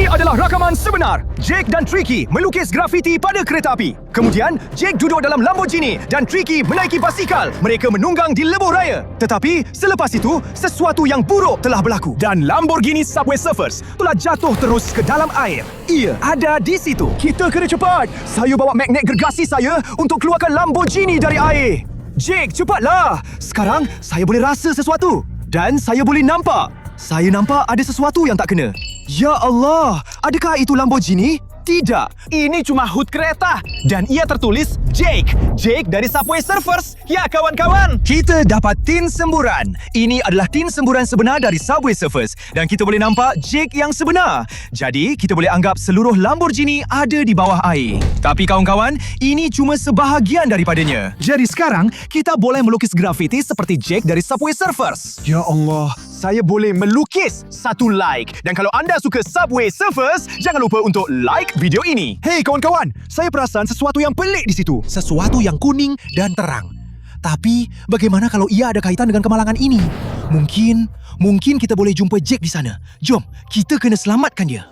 Ini adalah rakaman sebenar. Jake dan Tricky melukis grafiti pada kereta api. Kemudian, Jake duduk dalam Lamborghini dan Tricky menaiki basikal. Mereka menunggang di lebuh raya. Tetapi, selepas itu, sesuatu yang buruk telah berlaku. Dan Lamborghini Subway Surfers telah jatuh terus ke dalam air. Ia ada di situ. Kita kena cepat. Saya bawa magnet gergasi saya untuk keluarkan Lamborghini dari air. Jake, cepatlah. Sekarang, saya boleh rasa sesuatu. Dan saya boleh nampak. Saya nampak ada sesuatu yang tak kena. Ya Allah, adakah itu Lamborghini? Tidak, ini cuma hood kereta. Dan ia tertulis Jake. Jake dari Subway Surfers. Ya kawan-kawan. Kita dapat tin semburan. Ini adalah tin semburan sebenar dari Subway Surfers. Dan kita boleh nampak Jake yang sebenar. Jadi, kita boleh anggap seluruh Lamborghini ada di bawah air. Tapi kawan-kawan, ini cuma sebahagian daripadanya. Jadi sekarang, kita boleh melukis grafiti seperti Jake dari Subway Surfers. Ya Allah, saya boleh melukis satu like. Dan kalau anda suka Subway Surfers, jangan lupa untuk like video ini. Hei kawan-kawan, saya perasan sesuatu yang pelik di situ. Sesuatu yang kuning dan terang. Tapi, bagaimana kalau ia ada kaitan dengan kemalangan ini? Mungkin kita boleh jumpa Jake di sana. Jom, kita kena selamatkan dia.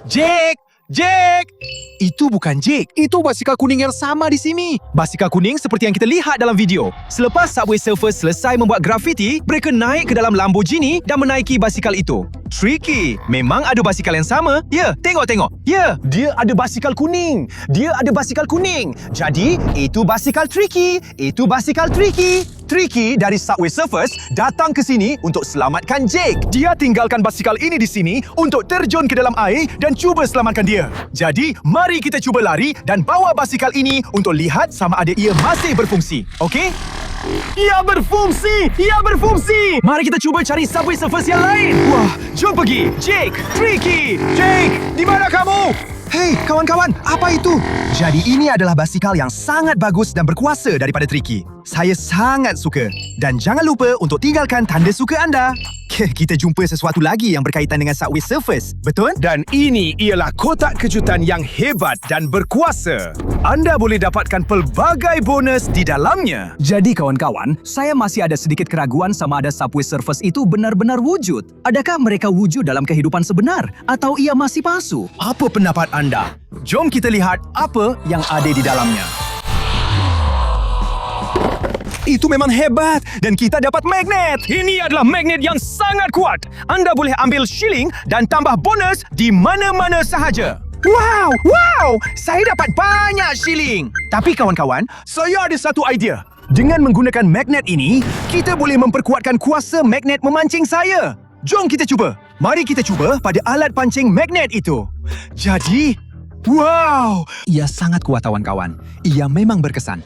Jake! Jake! Itu bukan Jake. Itu basikal kuning yang sama di sini. Basikal kuning seperti yang kita lihat dalam video. Selepas Subway Surfers selesai membuat grafiti, mereka naik ke dalam Lamborghini dan menaiki basikal itu. Tricky. Memang ada basikal yang sama. Ya, tengok. Ya, dia ada basikal kuning. Jadi, itu basikal Tricky. Tricky dari Subway Surfers datang ke sini untuk selamatkan Jake. Dia tinggalkan basikal ini di sini untuk terjun ke dalam air dan cuba selamatkan dia. Jadi, mari kita cuba lari dan bawa basikal ini untuk lihat sama ada ia masih berfungsi. Okey? Ia berfungsi! Mari kita cuba cari Subway Surfers yang lain. Wah, jom pergi. Jake, Tricky. Jake, di mana kamu? Hei, kawan-kawan, apa itu? Jadi ini adalah basikal yang sangat bagus dan berkuasa daripada Tricky. Saya sangat suka. Dan jangan lupa untuk tinggalkan tanda suka anda. Kita jumpa sesuatu lagi yang berkaitan dengan Subway Surfers, betul? Dan ini ialah kotak kejutan yang hebat dan berkuasa. Anda boleh dapatkan pelbagai bonus di dalamnya. Jadi kawan-kawan, saya masih ada sedikit keraguan sama ada Subway Surfers itu benar-benar wujud. Adakah mereka wujud dalam kehidupan sebenar? Atau ia masih palsu? Apa pendapat anda? Jom kita lihat apa yang ada di dalamnya. Itu memang hebat dan kita dapat magnet. Ini adalah magnet yang sangat kuat. Anda boleh ambil shilling dan tambah bonus di mana-mana sahaja. Wow! Saya dapat banyak shilling. Tapi kawan-kawan, saya ada satu idea. Dengan menggunakan magnet ini, kita boleh memperkuatkan kuasa magnet memancing saya. Jom kita cuba. Mari kita cuba pada alat pancing magnet itu. Jadi, wow! Ia sangat kuat kawan-kawan. Ia memang berkesan.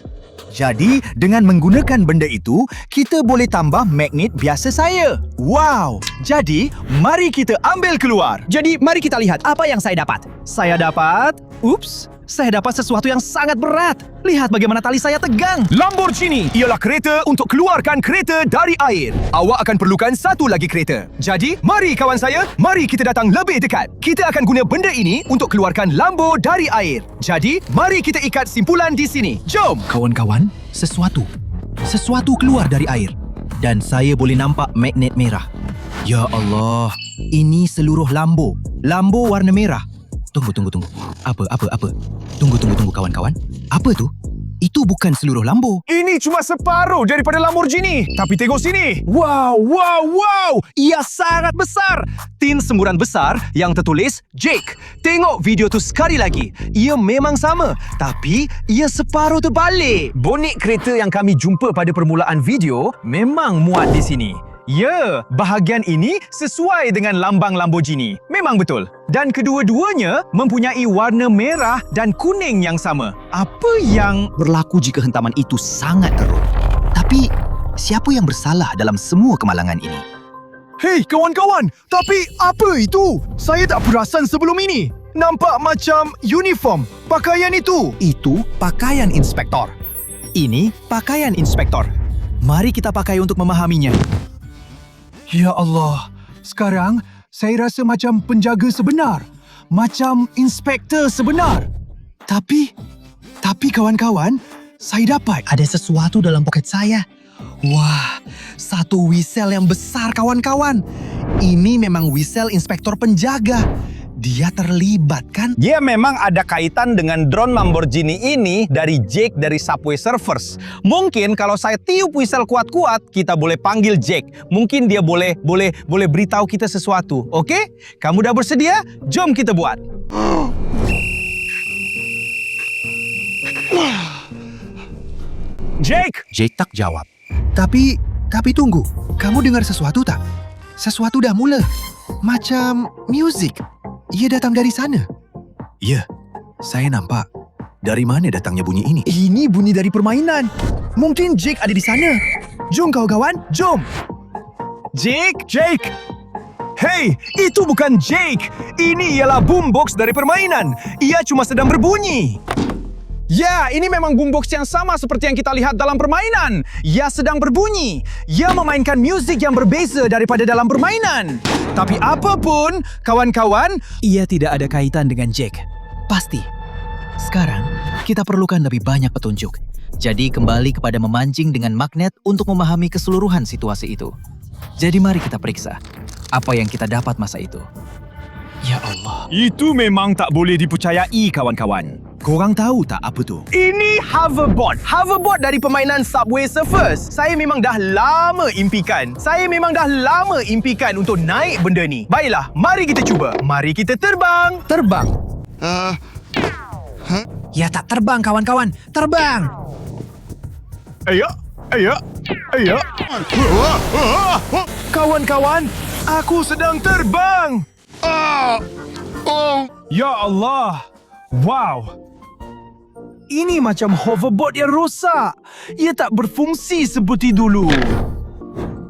Jadi, dengan menggunakan benda itu, kita boleh tambah magnet biasa saya. Wow! Jadi, mari kita ambil keluar. Jadi, mari kita lihat apa yang saya dapat. Saya dapat sesuatu yang sangat berat. Lihat bagaimana tali saya tegang. Lamborghini ialah kereta untuk keluarkan kereta dari air. Awak akan perlukan satu lagi kereta. Jadi, mari kawan saya, mari kita datang lebih dekat. Kita akan guna benda ini untuk keluarkan Lambo dari air. Jadi, mari kita ikat simpulan di sini. Jom! Kawan-kawan, sesuatu keluar dari air. Dan saya boleh nampak magnet merah. Ya Allah, ini seluruh Lambo. Lambo warna merah. Tunggu. Apa? Tunggu kawan-kawan. Apa tu? Itu bukan seluruh Lambo. Ini cuma separuh daripada Lamborghini. Tapi tengok sini. Wow! Ia sangat besar. Tin semburan besar yang tertulis Jake. Tengok video tu sekali lagi. Ia memang sama. Tapi ia separuh terbalik. Bonik kereta yang kami jumpa pada permulaan video memang muat di sini. Ya, bahagian ini sesuai dengan lambang Lamborghini. Memang betul. Dan kedua-duanya mempunyai warna merah dan kuning yang sama. Apa yang berlaku jika hentaman itu sangat teruk? Tapi, siapa yang bersalah dalam semua kemalangan ini? Hei kawan-kawan, tapi apa itu? Saya tak perasan sebelum ini. Nampak macam uniform. Pakaian itu. Itu pakaian inspektor. Ini pakaian inspektor. Mari kita pakai untuk memahaminya. Ya Allah, sekarang saya rasa macam penjaga sebenar. Macam inspektor sebenar. Tapi kawan-kawan, saya dapat ada sesuatu dalam poket saya. Wah, satu whistle yang besar kawan-kawan. Ini memang whistle inspektor penjaga. Dia terlibat kan? Dia memang ada kaitan dengan drone Lamborghini ini dari Jake dari Subway Surfers. Mungkin kalau saya tiup whistle kuat-kuat, kita boleh panggil Jake. Mungkin dia boleh beritahu kita sesuatu. Oke? Kamu udah bersedia? Jom kita buat. Jake! Jake tak jawab. Tapi tunggu. Kamu dengar sesuatu tak? Sesuatu dah mula. Macam muzik. Ia datang dari sana. Ya, saya nampak. Dari mana datangnya bunyi ini? Ini bunyi dari permainan. Mungkin Jake ada di sana. Jom kawan-kawan, jom. Jake! Jake! Hey, itu bukan Jake. Ini ialah boombox dari permainan. Ia cuma sedang berbunyi. Ya, ini memang boombox yang sama seperti yang kita lihat dalam permainan. Ia sedang berbunyi. Ia memainkan musik yang berbeza daripada dalam permainan. Tapi apapun, kawan-kawan, Ia tidak ada kaitan dengan Jake. Pasti. Sekarang, kita perlukan lebih banyak petunjuk. Jadi kembali kepada memancing dengan magnet untuk memahami keseluruhan situasi itu. Jadi mari kita periksa apa yang kita dapat masa itu. Ya Allah. Itu memang tak boleh dipercayai, kawan-kawan. Korang tahu tak apa tu? ini hoverboard. Hoverboard dari permainan Subway Surfers. Saya memang dah lama impikan. Untuk naik benda ni. Baiklah, mari kita cuba. Mari kita terbang. Terbang. Ya tak terbang kawan-kawan. Terbang. Ayo. Kawan-kawan, aku sedang terbang. Ya Allah. Wow. Ini macam hoverboard yang rosak. Ia tak berfungsi seperti dulu.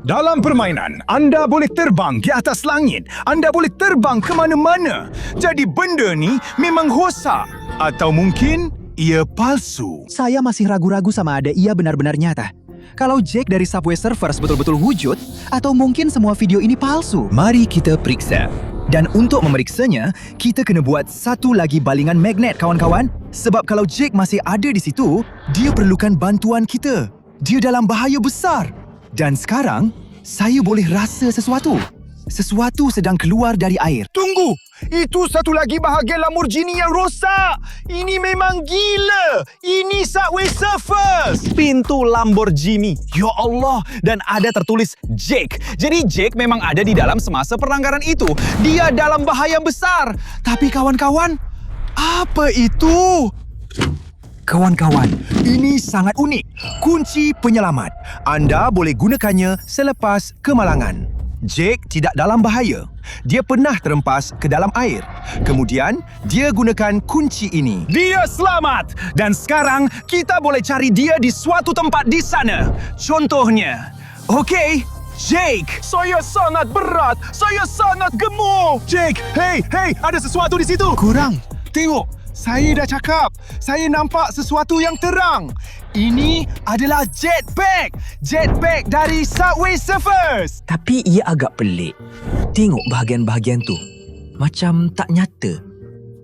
Dalam permainan, anda boleh terbang di atas langit. Anda boleh terbang ke mana-mana. Jadi benda ni memang rosak. Atau mungkin ia palsu. Saya masih ragu-ragu sama ada ia benar-benar nyata. Kalau Jake dari Subway Surfers betul-betul wujud, atau mungkin semua video ini palsu. Mari kita periksa. Dan untuk memeriksanya, kita kena buat satu lagi balingan magnet, kawan-kawan. Sebab kalau Jake masih ada di situ, dia perlukan bantuan kita. Dia dalam bahaya besar. Dan sekarang, saya boleh rasa sesuatu. Sesuatu sedang keluar dari air. Tunggu! Itu satu lagi bahagian Lamborghini yang rosak! Ini memang gila! Ini Subway Surfers! Pintu Lamborghini. Ya Allah. Dan ada tertulis Jake. Jadi Jake memang ada di dalam semasa pelanggaran itu. Dia dalam bahaya besar. Tapi kawan-kawan, apa itu? Kawan-kawan, ini sangat unik. Kunci penyelamat. Anda boleh gunakannya selepas kemalangan. Jake tidak dalam bahaya. Dia pernah terempas ke dalam air. Kemudian, dia gunakan kunci ini. Dia selamat! Dan sekarang, kita boleh cari dia di suatu tempat di sana. Contohnya, okey, Jake. Saya sangat berat. Saya sangat gemuk. Jake, hey, ada sesuatu di situ. Kurang. Tengok, saya dah cakap. Saya nampak sesuatu yang terang. Ini adalah jetpack. Jetpack dari Subway Surfers. Tapi ia agak pelik. Tengok bahagian-bahagian tu. Macam tak nyata.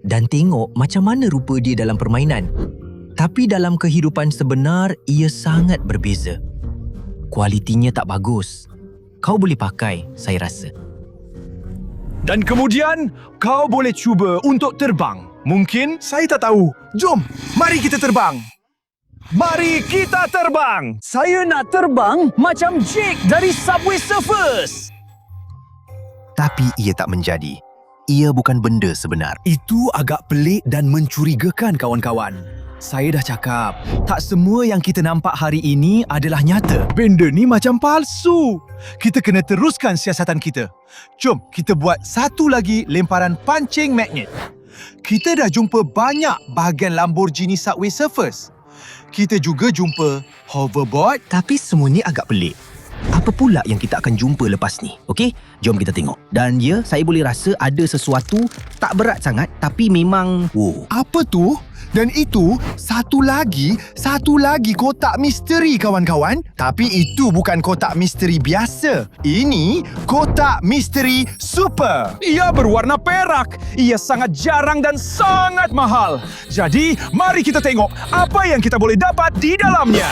Dan tengok macam mana rupa dia dalam permainan. Tapi dalam kehidupan sebenar, ia sangat berbeza. Kualitinya tak bagus. Kau boleh pakai, saya rasa. Dan kemudian, kau boleh cuba untuk terbang. Mungkin saya tak tahu. Jom, mari kita terbang. Mari kita terbang. Saya nak terbang macam Jake dari Subway Surfers. Tapi ia tak menjadi. Ia bukan benda sebenar. Itu agak pelik dan mencurigakan, kawan-kawan. Saya dah cakap, tak semua yang kita nampak hari ini adalah nyata. Benda ni macam palsu. Kita kena teruskan siasatan kita. Jom, kita buat satu lagi lemparan pancing magnet. Kita dah jumpa banyak bahagian Lamborghini Subway Surfers. Kita juga jumpa hoverboard. Tapi semua ni agak pelik. Apa pula yang kita akan jumpa lepas ni? Okey, jom kita tengok. Dan ya, saya boleh rasa ada sesuatu tak berat sangat tapi memang wow. Apa tu? Dan itu satu lagi kotak misteri, kawan-kawan. Tapi itu bukan kotak misteri biasa. Ini kotak misteri super. Ia berwarna perak. Ia sangat jarang dan sangat mahal. Jadi, mari kita tengok apa yang kita boleh dapat di dalamnya.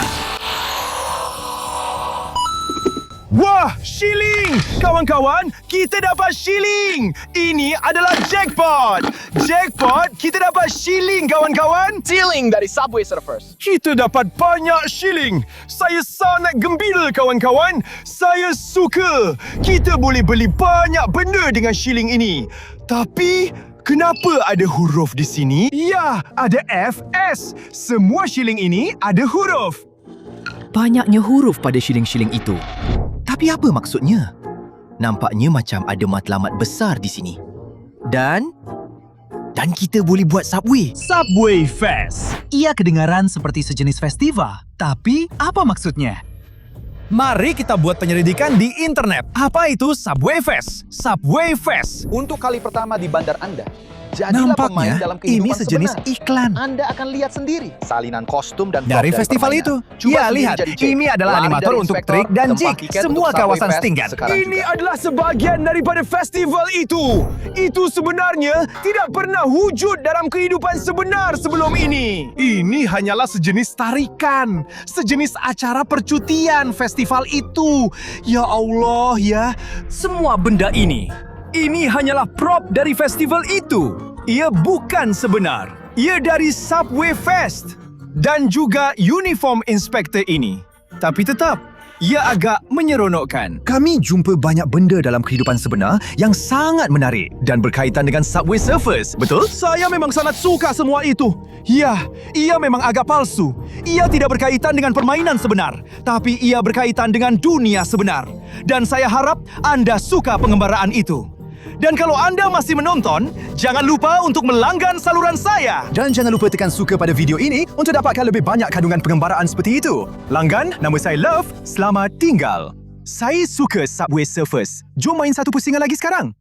Wah, shilling! Kawan-kawan, kita dapat shilling! Ini adalah jackpot! Jackpot, kita dapat shilling, kawan-kawan! Shilling dari Subway Surfers. Kita dapat banyak shilling! Saya sangat gembira, kawan-kawan! Saya suka! Kita boleh beli banyak benda dengan shilling ini. Tapi, kenapa ada huruf di sini? Ya, ada FS. Semua shilling ini ada huruf. Banyaknya huruf pada shilling-shilling itu. Tapi apa maksudnya? Nampaknya macam ada matlamat besar di sini. Dan kita boleh buat Subway. Subway Fest. Ia kedengaran seperti sejenis festival. Tapi apa maksudnya? Mari kita buat penyelidikan di internet. Apa itu Subway Fest? Subway Fest. Untuk kali pertama di bandar Anda, jadilah pemain Nampaknya dalam kehidupan ini sejenis sebenar. iklan. Anda akan lihat sendiri salinan kostum dan Dari prop festival permainan. itu. Coba Ya, sendiri lihat. jadi Jake. Ini adalah Lari animator dari untuk inspektor, trik dan tempat jig. tiket Semua untuk Subway kawasan Fest setinggan. sekarang Ini juga. adalah sebahagian daripada festival itu. Itu sebenarnya tidak pernah wujud dalam kehidupan sebenar sebelum ini. Ini hanyalah sejenis tarikan, sejenis acara percutian festival itu. Ya Allah, ya. Semua benda ini hanyalah prop dari festival itu. Ia bukan sebenar. Ia dari Subway Fest dan juga uniform inspektor ini. Tapi tetap, ia agak menyeronokkan. Kami jumpa banyak benda dalam kehidupan sebenar yang sangat menarik dan berkaitan dengan Subway Surfers, betul? Saya memang sangat suka semua itu. Ya, ia memang agak palsu. Ia tidak berkaitan dengan permainan sebenar, tapi ia berkaitan dengan dunia sebenar. Dan saya harap anda suka pengembaraan itu. Dan kalau anda masih menonton, jangan lupa untuk melanggan saluran saya. Dan jangan lupa tekan suka pada video ini untuk dapatkan lebih banyak kandungan pengembaraan seperti itu. Langgan, nama saya Love. Selamat tinggal. Saya suka Subway Surfers. Jom main satu pusingan lagi sekarang.